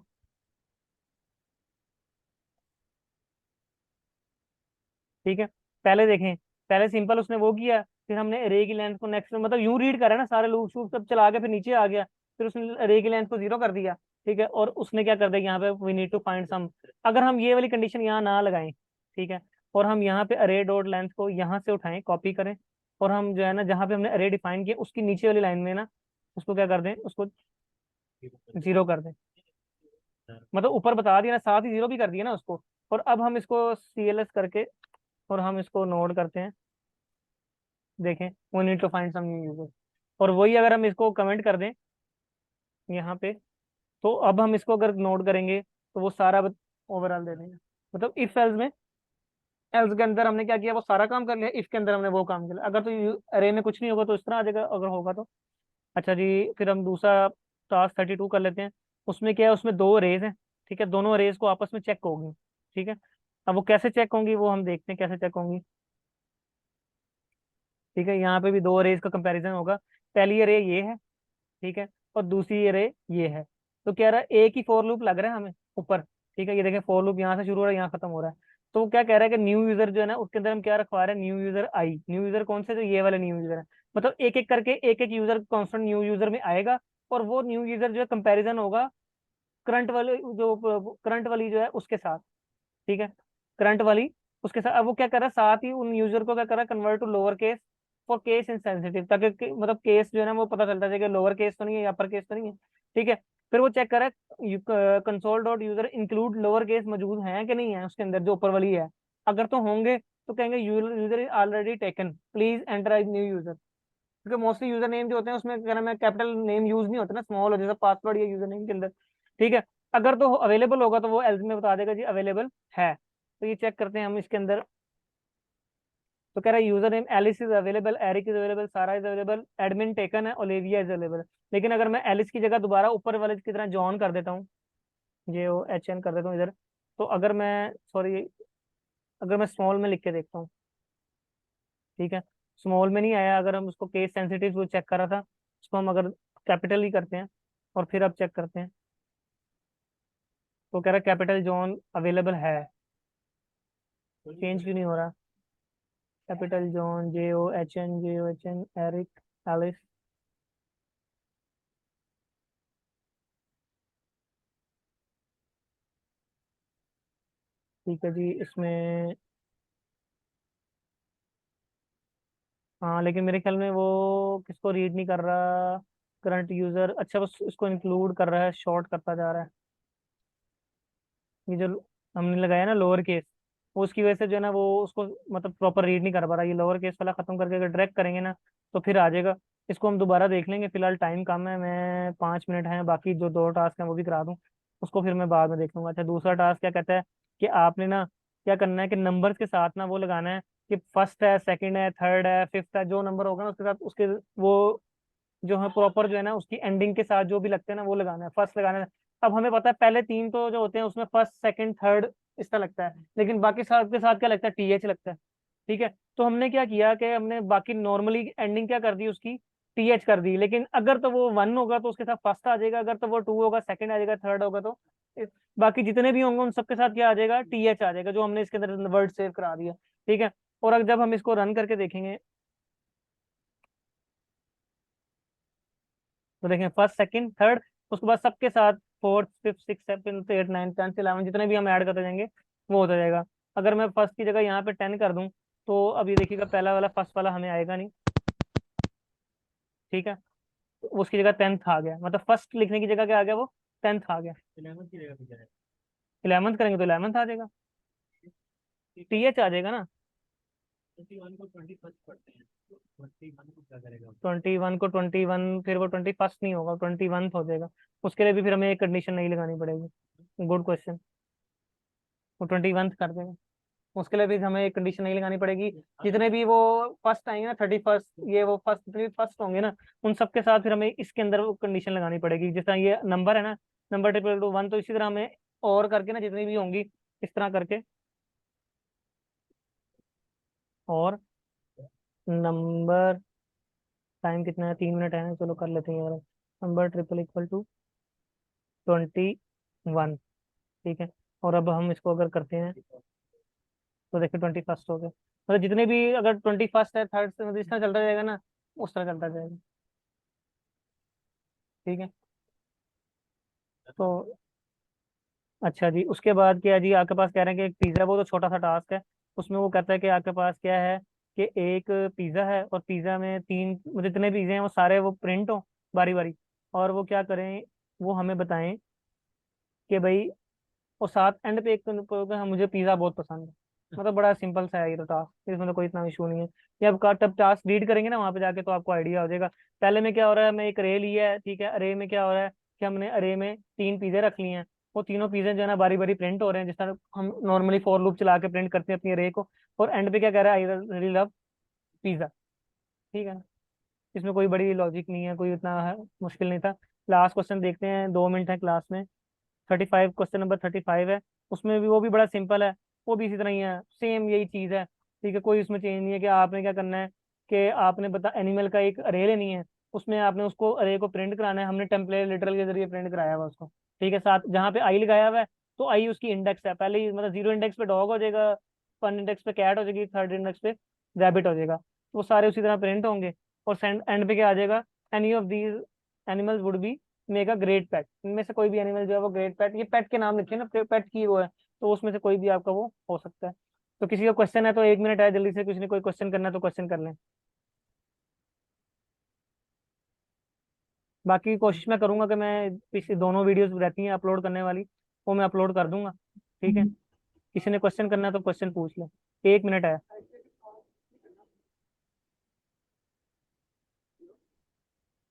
ठीक है, पहले देखें, पहले सिंपल उसने वो किया, फिर हमने रे की लेंथ को नेक्स्ट, मतलब यूं रीड करा ना, सारे लूप शूप सब चला के फिर नीचे आ गया, फिर उसने रे की लेंथ को 0 कर दिया। ठीक है, और उसने क्या कर दिया यहाँ पे, we need to find some. अगर हम ये वाली कंडीशन यहाँ ना लगाएं, ठीक है, और हम यहाँ पे अरे डॉट लेंथ को यहाँ से उठाएं, कॉपी करें, और हम जो है ना जहाँ पे हमने अरे डिफाइन किया उसकी नीचे वाली लाइन में ना उसको क्या कर दें, उसको 0 कर दें। मतलब ऊपर बता दिया ना, साथ ही 0 भी कर दिया ना उसको। और अब हम इसको CLS करके और हम इसको नोट करते हैं। देखें, we need to find some new user, और वही अगर हम इसको कमेंट कर दें यहाँ पे, तो अब हम इसको अगर नोट करेंगे तो वो सारा ओवरऑल दे देंगे। मतलब इफ एल्स में एल्स के अंदर हमने क्या किया, वो सारा काम कर लिया, इफ के अंदर हमने वो काम किया। अगर तो अरे में कुछ नहीं होगा तो इस तरह आ जाएगा, अगर होगा तो। अच्छा जी, फिर हम दूसरा टास्क 32 कर लेते हैं। उसमें क्या है, उसमें दो रेज हैं, ठीक है, दोनों रेज को आपस में चेक होगी, ठीक है। अब वो कैसे चेक होंगी वो हम देखते हैं कैसे चेक होंगी। ठीक है, यहाँ पे भी दो रेज का कंपैरिजन होगा। पहली रे ये है, ठीक है, और दूसरी रे ये है। तो कह रहा है एक ही फॉर लूप लग रहा है हमें ऊपर, ठीक है, ये देखें फॉर लूप यहाँ से शुरू हो रहा है यहाँ खत्म हो रहा है। तो वो क्या कह रहा है कि न्यू यूजर जो है ना उसके अंदर हम क्या रखवा रहे हैं, new user I. New user कौन से, जो ये वाले न्यू यूजर है, मतलब एक एक करके एक एक यूजर कॉन्स्टेंट न्यू यूजर में आएगा। और वो न्यू यूजर जो है कंपैरिजन होगा करंट वाले, जो करंट वाली जो है उसके साथ, ठीक है, करंट वाली उसके साथ। अब वो क्या कर रहा है, साथ ही उन यूजर को क्या कर रहा है, convert to lower case for case insensitive, ताकि मतलब केस जो है ना वो पता चलता है कि लोअर केस तो नहीं है या अपर केस तो नहीं है, ठीक है। फिर वो चेक कर रहा है console dot user include lower case मौजूद है कि नहीं है उसके अंदर जो ऊपर वाली है। अगर तो होंगे तो कहेंगे user is already taken, please enter age new user. क्योंकि मोस्टली यूजर नेम जो होते हैं उसमें क्या नाम है, कैपिटल नेम यूज नहीं होता ना, स्मॉल हो जैसा पासवर्ड या यूजर नेम के अंदर, ठीक है। अगर तो अवेलेबल होगा तो वो एल्स में बता देगा जी अवेलेबल है। तो ये चेक करते हैं हम इसके अंदर। तो कह रहा है user name Alice is available, Eric is available, Sara is available, admin taken है, ओलिविया इज अवेलेबल। लेकिन अगर मैं एलिस की जगह दोबारा ऊपर वाले की तरह जॉन कर देता हूँ, JOHN कर देता हूँ इधर, तो अगर मैं सॉरी, अगर मैं स्मॉल में लिख के देखता हूँ, ठीक है, स्मॉल में नहीं आया। अगर हम उसको केस सेंसिटिव वो चेक कर रहा था, उसको हम अगर कैपिटल ही करते हैं और फिर अब चेक करते हैं, तो कह रहा है कैपिटल जॉन अवेलेबल है। चेंज क्यों नहीं हो रहा, capital John JOHN Eric Alice. ठीक है जी, इसमें हाँ, लेकिन मेरे ख्याल में वो किसको रीड नहीं कर रहा, करंट यूजर, अच्छा बस इसको इंक्लूड कर रहा है, शॉर्ट करता जा रहा है। ये जो हमने लगाया ना लोअर केस, वो उसकी वजह से जो है ना वो उसको मतलब प्रॉपर रीड नहीं कर पा रहा। ये लोअर केस वाला खत्म करके अगर ड्रैग करेंगे ना तो फिर आ जाएगा। इसको हम दोबारा देख लेंगे, फिलहाल टाइम कम है, मैं 5 मिनट हैं, बाकी जो दो टास्क हैं वो भी करा दूँ, उसको फिर मैं बाद में देख लूंगा। अच्छा, दूसरा टास्क क्या कहता है कि आपने ना क्या करना है कि नंबर्स के साथ ना वो लगाना है कि फर्स्ट है, सेकंड है, थर्ड है, फिफ्थ है, जो नंबर होगा ना उसके साथ उसके वो जो है प्रॉपर जो है ना उसकी एंडिंग के साथ जो भी लगते हैं ना वो लगाना है, फर्स्ट लगाना है। अब हमें पता है पहले तीन तो जो होते हैं उसमें फर्स्ट सेकंड थर्ड इस तरह लगता है, लेकिन बाकी साथ के साथ क्या लगता है, TH लगता है, ठीक है। तो हमने क्या किया कि हमने बाकी नॉर्मली एंडिंग क्या कर दी उसकी, TH कर दी। लेकिन अगर तो वो वन होगा तो उसके साथ फर्स्ट आ जाएगा, अगर तो वो टू होगा सेकंड आ जाएगा, थर्ड होगा तो बाकी जितने भी होंगे उन सबके साथ क्या आ जाएगा, TH आ जाएगा, जो हमने इसके अंदर वर्ड सेव करा दिया, ठीक है। और अब जब हम इसको रन करके देखेंगे तो देखें फर्स्ट सेकंड थर्ड, उसके बाद सबके साथ fourth fifth six seventh eight nine 10 11 जितने भी हम ऐड करते जाएंगे वो होता जाएगा। अगर मैं फर्स्ट की जगह यहाँ पे 10 कर दूं तो अब ये देखिएगा पहला वाला फर्स्ट वाला हमें आएगा नहीं, ठीक है। तो उसकी जगह 10th आ गया, मतलब फर्स्ट लिखने की जगह क्या आ गया, वो 10th आ गया। 11 की जगह पे क्या है? 11th करेंगे तो 11th आ जाएगा, TH आ जाएगा ना। 21 को 21 पढ़ते हैं, तो 21 को क्या करेगा? 21 को 21, फिर वो 21st नहीं होगा, 21th हो जाएगा। उसके लिए भी फिर हमें एक कंडीशन नहीं लगानी पड़ेगी, गुड क्वेश्चन। वो 21th कर देगा, उसके लिए भी हमें एक कंडीशन नहीं लगानी पड़ेगी। जितने भी वो फर्स्ट आएंगे ना 31st, ये वो फर्स्ट जितने भी फर्स्ट होंगे ना उन सबके साथ फिर हमें इसके अंदर वो कंडीशन लगानी पड़ेगी। जिस तरह ये नंबर है ना, नंबर ट्रिपल टू वन, तो इसी तरह हमें और करके ना जितनी भी होंगी इस तरह करके, और नंबर, टाइम कितना है, 3 मिनट है, चलो कर लेते हैं यार। नंबर ट्रिपल इक्वल टू 21, ठीक है। और अब हम इसको अगर करते हैं तो देखिए 21st हो गया, मतलब जितने भी अगर 21st है थर्ड से मतलब इस तरह चलता जाएगा ना, उस तरह चलता जाएगा, ठीक है। तो अच्छा जी, उसके बाद क्या है जी, आपके पास कह रहे हैं कि एक पिज़्ज़ा, वो तो छोटा सा टास्क है। उसमें वो कहता है कि आपके पास क्या है कि एक पिज़्ज़ा है और पिज़्ज़ा में तीन मतलब जितने पिज़्ज़े हैं वो सारे वो प्रिंट हो बारी बारी, और वो क्या करें, वो हमें बताएं कि भाई, और साथ एंड पे एक तो हाँ, मुझे पिज़्ज़ा बहुत पसंद है। मतलब बड़ा सिंपल सा है ये तो टास्क, इसमें तो कोई इतना इशू नहीं है। ये आप तब टास्क रीड करेंगे ना वहाँ पे जाके तो आपको आइडिया हो जाएगा। पहले में क्या हो रहा है, हमें एक अरे लिया है, ठीक है, अरे में क्या हो रहा है कि हमने अरे में तीन पिज़्ज़े रख लिए हैं, वो तीनों चीजें जो है ना बारी बारी प्रिंट हो रहे हैं, जिस तरह हम नॉर्मली फॉर लूप चला के प्रिंट करते हैं अपनी अरे को। और एंड पे क्या कह रहा है, आई रियली लव पिज्जा। ठीक है ना, इसमें कोई बड़ी लॉजिक नहीं है, कोई इतना मुश्किल नहीं था। लास्ट क्वेश्चन देखते हैं, 2 मिनट है क्लास में। 35, क्वेश्चन नंबर 35 है। उसमें भी वो भी बड़ा सिंपल है, वो भी इसी तरह ही है, सेम यही चीज है। ठीक है, कोई उसमें चेंज नहीं है कि आपने क्या करना है कि आपने बता एनिमल का एक अरे लेनी है, उसमें आपने उसको अरे को प्रिंट कराना है। हमने टेम्पलेट लिटरल के जरिए प्रिंट कराया हुआ उसको। ठीक है, साथ जहाँ पे आई लगाया हुआ है, तो आई उसकी इंडेक्स है पहले ही, मतलब 0 इंडेक्स पे डॉग हो जाएगा, 1 इंडेक्स पे कैट हो जाएगी, 3rd इंडेक्स पे रैबिट हो जाएगा। तो वो सारे उसी तरह प्रिंट होंगे। और सेंड एंड पे क्या आ जाएगा, any of these animals would be make a great pet. इनमें से कोई भी एनिमल जो है वो ग्रेट पेट, ये पेट के नाम लिखे हैं ना, पेट की वो है, तो उसमें से कोई भी आपका वो हो सकता है। तो किसी का क्वेश्चन है तो 1 मिनट है, जल्दी से किसी ने कोई क्वेश्चन करना है तो क्वेश्चन कर लें। बाकी कोशिश मैं करूंगा कि मैं पिछली दोनों वीडियोस रहती हैं अपलोड करने वाली, वो मैं अपलोड कर दूंगा। ठीक है, किसी ने क्वेश्चन करना है तो क्वेश्चन पूछ ले। 1 मिनट है।